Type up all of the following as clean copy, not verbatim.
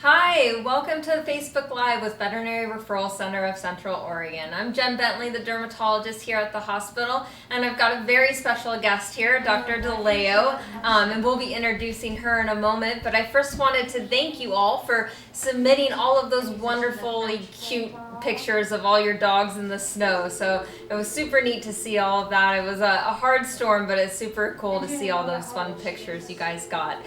Hi, welcome to Facebook Live with Veterinary Referral Center of Central Oregon. I'm Jen Bentley, the dermatologist here at the hospital, and I've got a very special guest here, Dr. DeLeo, and we'll be introducing her in a moment. But I first wanted to thank you all for submitting all of those wonderfully cute pictures of all your dogs in the snow. So it was super neat to see all of that. It was a hard storm, but it's super cool to see all those fun pictures you guys got.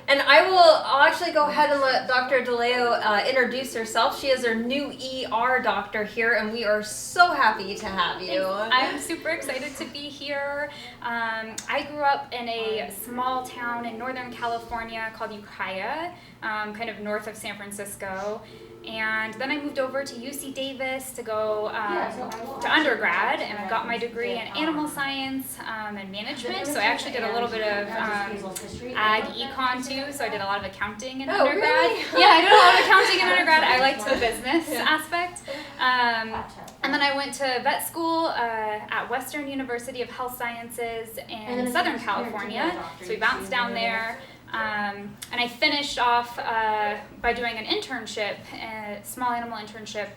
And I'll actually go ahead and let Dr. DeLeo introduce herself. She is our new ER doctor here, and we are so happy to have you. I'm super excited to be here. I grew up in a small town in Northern California called Ukiah, kind of north of San Francisco. And then I moved over to UC Davis to go to undergrad, and I got my degree in animal science and management. So I actually did a little bit of ag econ too. So I did a lot of accounting in undergrad. Really? Yeah, I did a lot of accounting in undergrad. I liked the business aspect. And then I went to vet school at Western University of Health Sciences in Southern California. So we bounced down there. And I finished off by doing an internship, a small animal internship,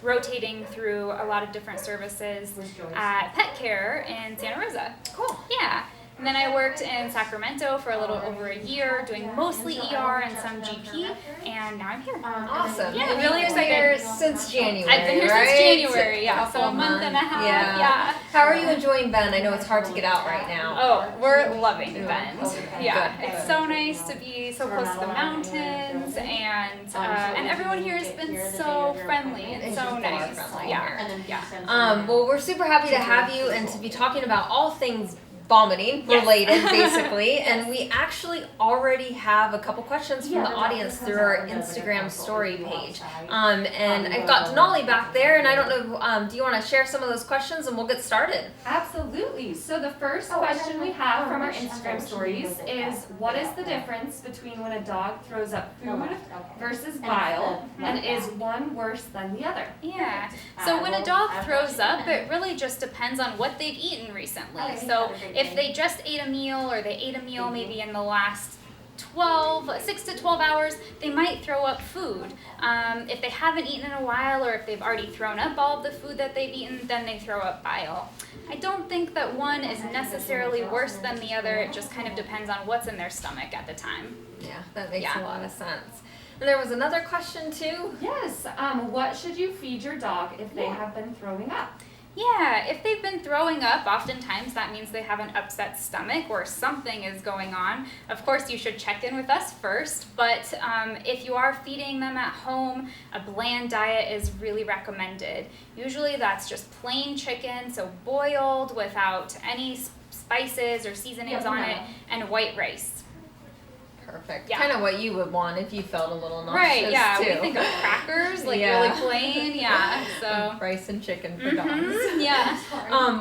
rotating through a lot of different services at Pet Care in Santa Rosa. Cool. Yeah. And then I worked in Sacramento for a little over a year, doing mostly ER and some GP, and now I'm here. Awesome. Yeah, and really you've been excited. here since January, I've been here right? since January, yeah, so a month and a half, yeah. How are you enjoying Bend? I know it's hard to get out right now. Oh, we're loving Bend. Yeah, Good. it's so nice to be so close to the mountains, and everyone here has been so friendly and so nice. Yeah. Well, we're super happy to have you and to be talking about all things vomiting related, basically. And we actually already have a couple questions from the audience through our Instagram story page. And I've got Denali back there, and I don't know, do you want to share some of those questions and we'll get started? Absolutely. So the first question we have from our Instagram stories is, what is the difference between when a dog throws up food versus bile, and is one worse than the other? Yeah. So when a dog throws up, it really just depends on what they've eaten recently. So if they just ate a meal, or they ate a meal maybe in the last 6 to 12 hours, they might throw up food. If they haven't eaten in a while, or if they've already thrown up all of the food that they've eaten, then they throw up bile. I don't think that one is necessarily worse than the other. It just kind of depends on what's in their stomach at the time. Yeah, that makes a lot of sense. And there was another question too. Yes. What should you feed your dog if they have been throwing up? Yeah, if they've been throwing up, oftentimes that means they have an upset stomach or something is going on. Of course, you should check in with us first, but if you are feeding them at home, a bland diet is really recommended. Usually that's just plain chicken, so boiled without any spices or seasonings on it, and white rice. Perfect. Yeah. Kind of what you would want if you felt a little nauseous, right, yeah. too. We think of crackers, like really plain, yeah. So rice and chicken for dogs. Yeah.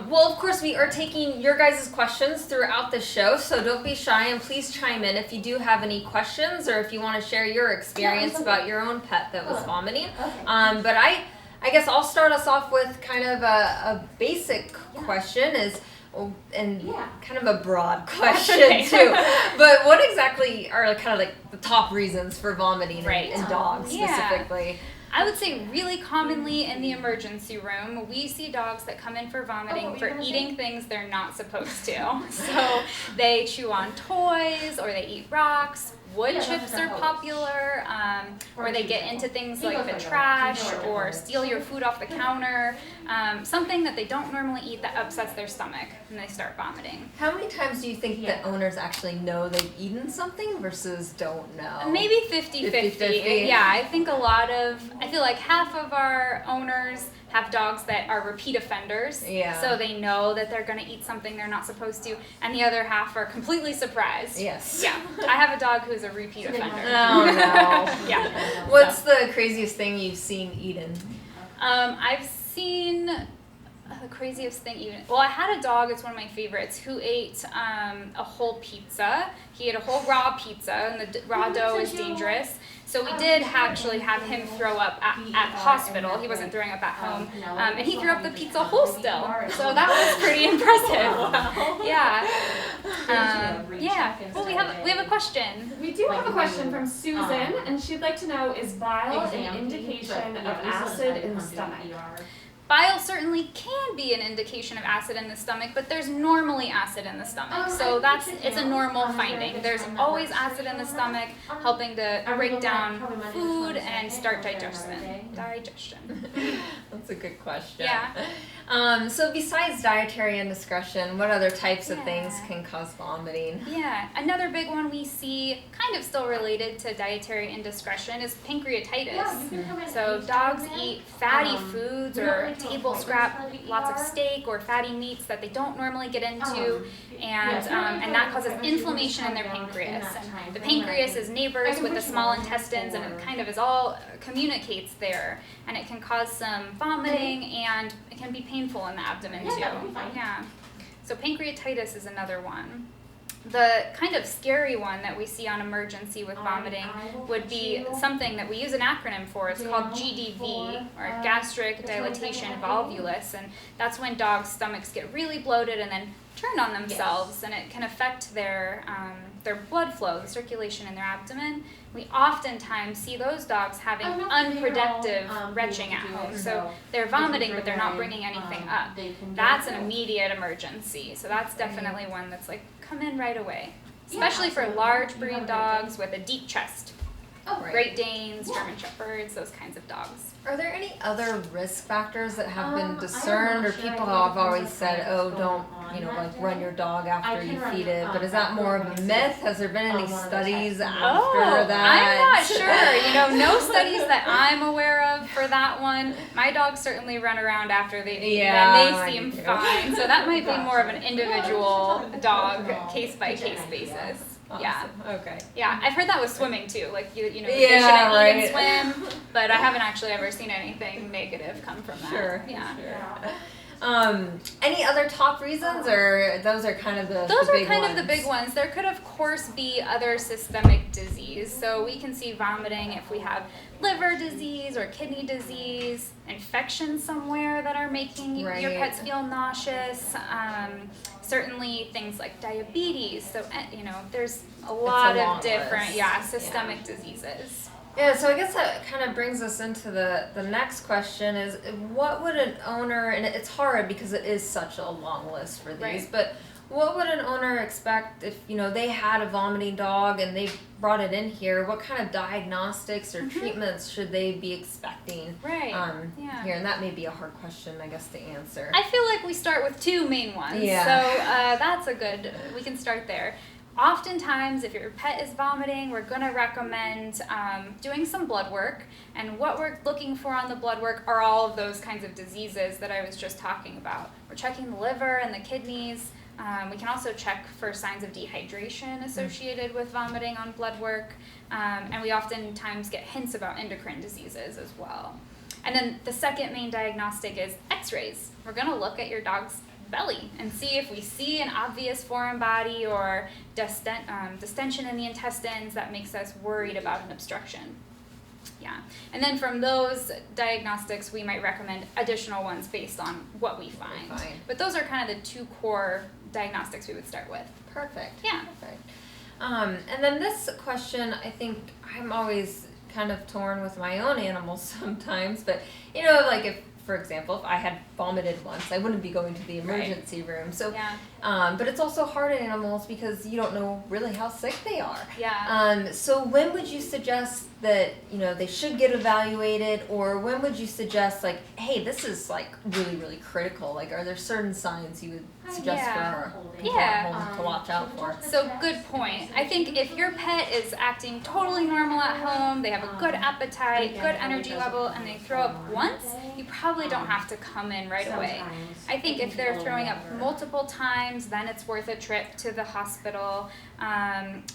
Well, of course, we are taking your guys' questions throughout the show, so don't be shy and please chime in if you do have any questions or if you want to share your experience about your own pet that was vomiting. But I guess I'll start us off with kind of a basic question and kind of a broad question too. But what exactly are kind of like the top reasons for vomiting in dogs specifically? I would say really commonly in the emergency room, we see dogs that come in for vomiting for eating things they're not supposed to. So they chew on toys, or they eat rocks. Wood chips are popular, or they get into things like the trash, or steal your food off the counter, something that they don't normally eat that upsets their stomach, and they start vomiting. How many times do you think that owners actually know they've eaten something versus don't know? Maybe 50-50. Yeah, I feel like half of our owners have dogs that are repeat offenders, so they know that they're going to eat something they're not supposed to, and the other half are completely surprised. Yes. Yeah. I have a dog who's a repeat offender. Oh, no. Yeah. What's the craziest thing you've seen eaten? I've seen the craziest thing even. Well, I had a dog, it's one of my favorites, who ate a whole pizza. He ate a whole raw pizza, and the raw dough is dangerous. So we did actually have him throw up at the hospital. He wasn't throwing up at home. And he threw up the pizza whole still. So that was pretty impressive. Yeah. Well, we have a question. We do have a question from Susan, and she'd like to know, is bile an indication of acid in the stomach? Bile certainly can be an indication of acid in the stomach, but there's normally acid in the stomach. So it's a normal finding. There's always acid in the stomach, helping to break down food and start digestion. That's a good question. Yeah. So besides dietary indiscretion, what other types of things can cause vomiting? Yeah, another big one we see, kind of still related to dietary indiscretion, is pancreatitis. So dogs eat fatty foods or table scrap, lots of steak or fatty meats that they don't normally get into, and that causes inflammation in their pancreas. And the pancreas is neighbors with the small intestines, and it kind of is all communicates there, and it can cause some vomiting, and it can be painful in the abdomen too. Yeah. So pancreatitis is another one. The kind of scary one that we see on emergency with vomiting would be something that we use an acronym for. It's called GDV, or gastric dilatation volvulus, and that's when dogs' stomachs get really bloated and then turn on themselves, and it can affect their blood flow, the circulation in their abdomen. We oftentimes see those dogs having unproductive retching at home. So they're vomiting, but they're not bringing anything up. That's an immediate emergency. So that's definitely one that's like, come in right away. Especially for large breed dogs with a deep chest. Great Danes, German Shepherds, those kinds of dogs. Are there any other risk factors that have been discerned, or people have always said, oh, don't, run your dog after you feed it, but is that more of a myth? Has there been any studies after that? I'm not sure. No studies that I'm aware of for that one. My dogs certainly run around after they've eaten, and they seem fine. So that might be more of an individual dog, case-by-case basis. Awesome. Yeah. Okay. Yeah, I've heard that with swimming too. Like you shouldn't eat and swim, but I haven't actually ever seen anything negative come from that. Sure. Yeah. Sure. Any other top reasons, or those are kind of the big ones? Those are kind of the big ones. There could, of course, be other systemic disease. So we can see vomiting if we have liver disease or kidney disease, infections somewhere that are making your pets feel nauseous. Certainly things like diabetes. So, there's a lot of different, systemic diseases. Yeah, so I guess that kind of brings us into the next question is, what would an owner, and it's hard because it is such a long list for these, but what would an owner expect if, they had a vomiting dog and they brought it in here? What kind of diagnostics or treatments should they be expecting here? And that may be a hard question, I guess, to answer. I feel like we start with two main ones. Yeah. So that's we can start there. Oftentimes, if your pet is vomiting, we're going to recommend doing some blood work. And what we're looking for on the blood work are all of those kinds of diseases that I was just talking about. We're checking the liver and the kidneys. We can also check for signs of dehydration associated with vomiting on blood work. And we oftentimes get hints about endocrine diseases as well. And then the second main diagnostic is x-rays. We're going to look at your dog's belly and see if we see an obvious foreign body or distension in the intestines that makes us worried about an obstruction. Yeah, and then from those diagnostics, we might recommend additional ones based on what we find. But those are kind of the two core diagnostics we would start with. Perfect. Yeah. Perfect. And then this question, I think I'm always kind of torn with my own animals sometimes, but for example, if I had vomited once, I wouldn't be going to the emergency room. So, but it's also hard in animals because you don't know really how sick they are. Yeah. So when would you suggest that they should get evaluated, or when would you suggest hey, this is really, really critical? Are there certain signs you would suggest for people at home to watch out for? So good point. I think if your pet is acting totally normal at home, they have a good appetite, good energy level, and they throw up once, you probably don't have to come in right away. I think if they're throwing up multiple times, then it's worth a trip to the hospital.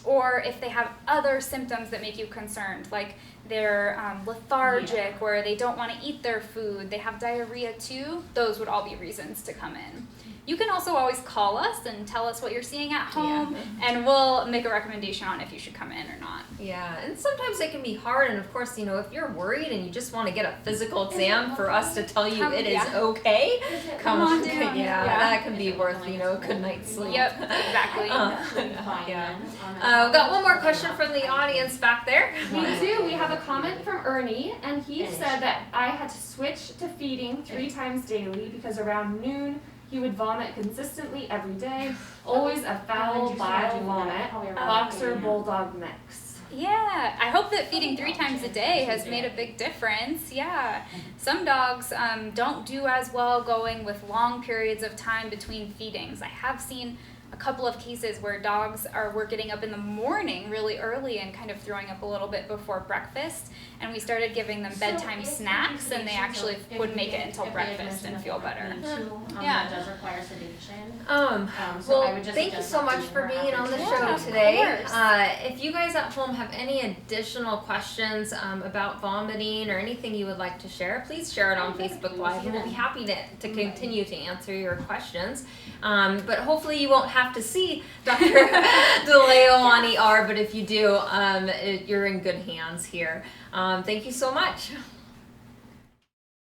Or if they have other symptoms that make you concerned, like they're lethargic, or they don't want to eat their food, they have diarrhea too, those would all be reasons to come in. you can also always call us and tell us what you're seeing at home, and we'll make a recommendation on if you should come in or not. Yeah, and sometimes it can be hard, and of course, you know, if you're worried and you just want to get a physical exam for us to tell you it is okay, come on down. Yeah, that can be worth, you know, a good night's sleep. Yep, exactly. We've got one more question from the audience back there. We do. We have a comment from Ernie, and he said that I had to switch to feeding 3 times daily because around noon he would vomit consistently every day, always a foul bile vomit, boxer bulldog mix. Yeah, I hope that feeding 3 times a day has made a big difference. Yeah, some dogs don't do as well going with long periods of time between feedings. I have seen a couple of cases where dogs were getting up in the morning really early and kind of throwing up a little bit before breakfast, and we started giving them bedtime snacks, and they actually would make it until breakfast and feel better. Yeah, it does require sedation. Well, thank you so much for being on the show today. If you guys at home have any additional questions about vomiting or anything you would like to share, please share it on Facebook Live, and we'll be happy to continue to answer your questions. But hopefully you won't have to see Dr. DeLeo on ER, but if you do, you're in good hands here. Thank you so much.